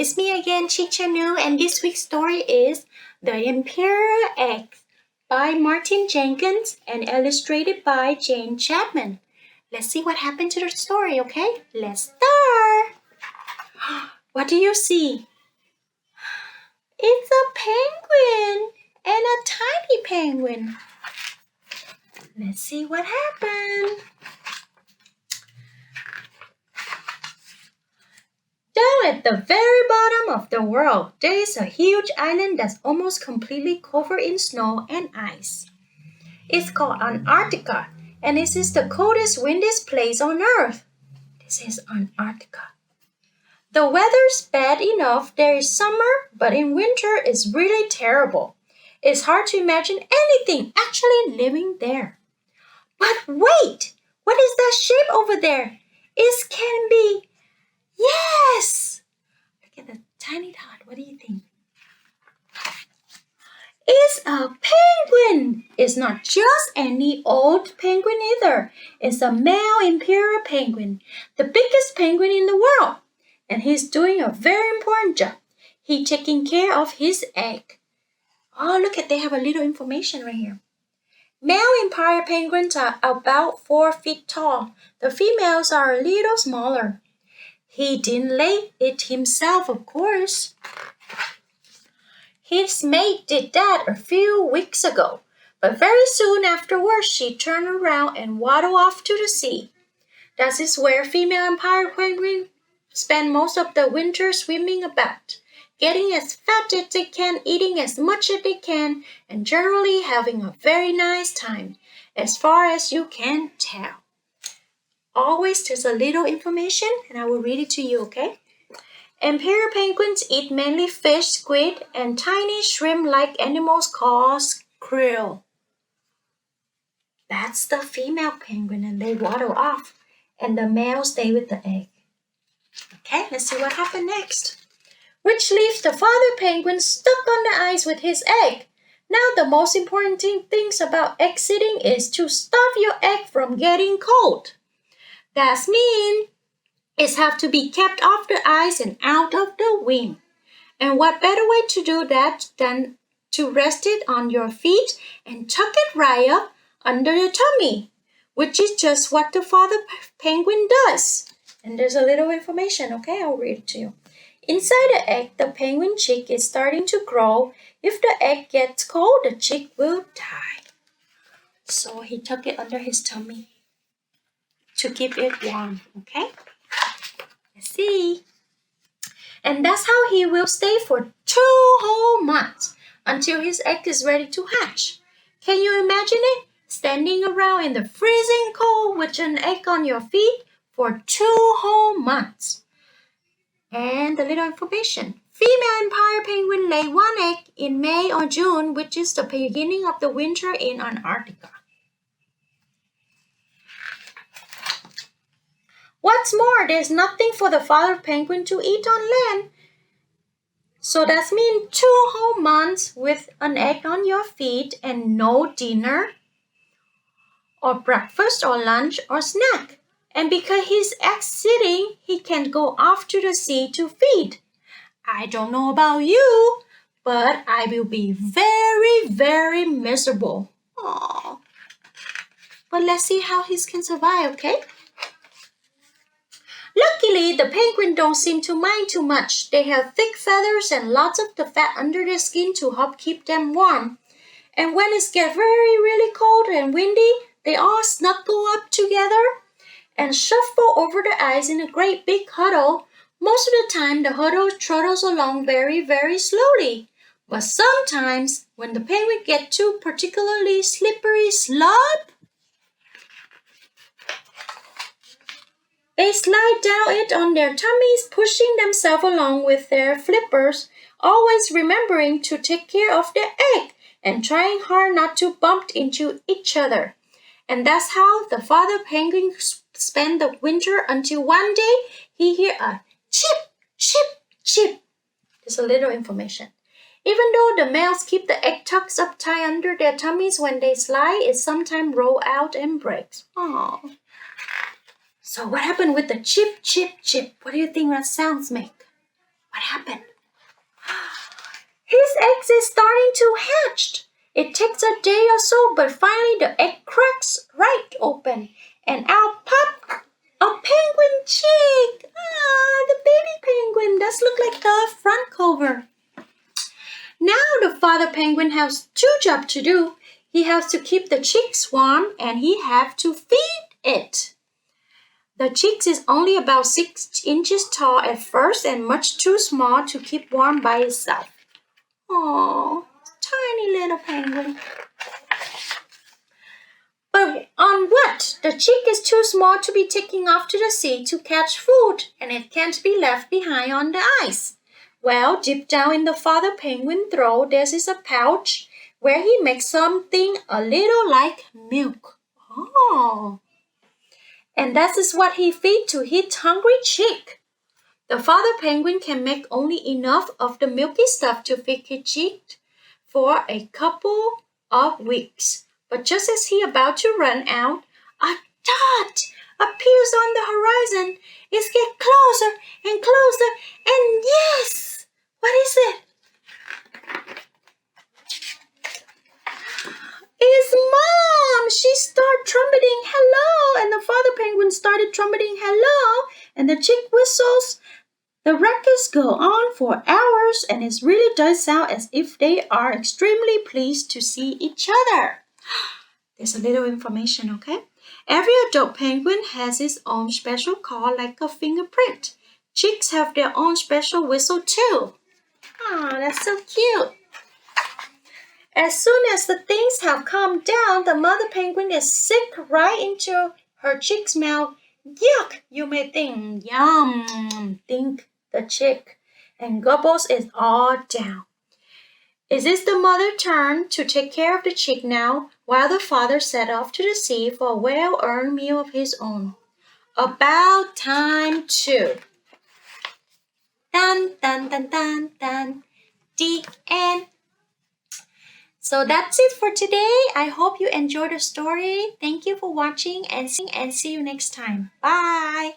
It's me again, Teacher Nu, and this week's story is The Imperial Egg by Martin Jenkins and illustrated by Chapman. Let's see what happened to the story, okay? Let's start! What do you see? It's a penguin and a tiny penguin. Let's see what happened. Down at the very bottom of the world, there is a huge island that's almost completely covered in snow and ice. It's called Antarctica, and this is the coldest, windiest place on Earth. This is Antarctica. The weather's bad enough there is summer, but in winter it's really terrible. It's hard to imagine anything actually living there. But wait! What is that shape over there? It can be... Yes! Look at the tiny dot. What do you think? It's a penguin. It's not just any old penguin either. It's a male imperial penguin, the biggest penguin in the world. And he's doing a very important job. He's taking care of his egg. Oh, look at, they have a little information right here. Male imperial penguins are about 4 feet tall. The females are a little smaller. He didn't lay it himself, of course. His mate did that a few weeks ago, but very soon afterwards she turned around and waddled off to the sea. That is where female imperial penguins spend most of the winter swimming about, getting as fat as they can, eating as much as they can, and generally having a very nice time, as far as you can tell. Always there's a little information, and I will read it to you, okay? Imperial penguins eat mainly fish, squid, and tiny shrimp-like animals called krill. That's the female penguin, and they waddle off, and the male stay with the egg. Okay, let's see what happened next. Which leaves the father penguin stuck on the ice with his egg. Now the most important things about egg sitting is to stop your egg from getting cold. That means it has to be kept off the ice and out of the wind. And what better way to do that than to rest it on your feet and tuck it right up under your tummy, which is just what the father penguin does. And there's a little information, okay? I'll read it to you. Inside the egg, the penguin chick is starting to grow. If the egg gets cold, the chick will die. So he tucked it under his tummy to keep it warm, okay? Let's see. And that's how he will stay for 2 whole months until his egg is ready to hatch. Can you imagine it? Standing around in the freezing cold with an egg on your feet for 2 whole months. And a little information. Female imperial penguin lay 1 egg in May or June, which is the beginning of the winter in Antarctica. What's more, there's nothing for the father penguin to eat on land. So that means 2 whole months with an egg on your feet and no dinner or breakfast or lunch or snack. And because he's egg sitting, he can go off to the sea to feed. I don't know about you, but I will be very, very miserable. Aww. But let's see how he can survive, okay? Luckily, the penguin don't seem to mind too much. They have thick feathers and lots of the fat under their skin to help keep them warm. And when it gets really cold and windy, they all snuggle up together and shuffle over the ice in a great big huddle. Most of the time, the huddle trundles along very, very slowly. But sometimes, when the penguin gets too particularly slippery slope, they slide down it on their tummies, pushing themselves along with their flippers, always remembering to take care of their egg and trying hard not to bump into each other. And that's how the father penguin spent the winter until one day he hear a chip, chip, chip. There's a little information. Even though the males keep the egg tucked up tight under their tummies when they slide, it sometimes rolls out and breaks. Aww. So what happened with the chip, chip, chip? What do you think that sounds make? What happened? His eggs is starting to hatch. It takes a day or so, but finally the egg cracks right open, and out pops a penguin chick. Ah, the baby penguin does look like the front cover. Now the father penguin has two jobs to do. He has to keep the chicks warm and he has to feed it. The chicks is only about 6 inches tall at first and much too small to keep warm by itself. Oh, tiny little penguin. But on what? The chick is too small to be taken off to the sea to catch food, and it can't be left behind on the ice. Well, deep down in the father penguin throat, there is a pouch where he makes something a little like milk. Oh. And that is what he feeds to his hungry chick. The father penguin can make only enough of the milky stuff to feed his chick for a couple of weeks. But just as he about to run out, a dot appears on the horizon. It gets closer and closer, and yes! What is it? It's Mom! She started trumpeting hello, and the father penguin started trumpeting hello, and the chick whistles. The records go on for hours, and it really does sound as if they are extremely pleased to see each other. There's a little information, okay? Every adult penguin has its own special call like a fingerprint. Chicks have their own special whistle too. Oh, that's so cute. As soon as the things have calmed down, the mother penguin is sick right into her chick's mouth. Yuck, you may think. Yum, think the chick, and gobbles it all down. It is the mother's turn to take care of the chick now, while the father set off to the sea for a well-earned meal of his own. About time too. Dun, dun, dun, dun, dun. The end. So that's it for today. I hope you enjoyed the story. Thank you for watching and see you next time. Bye.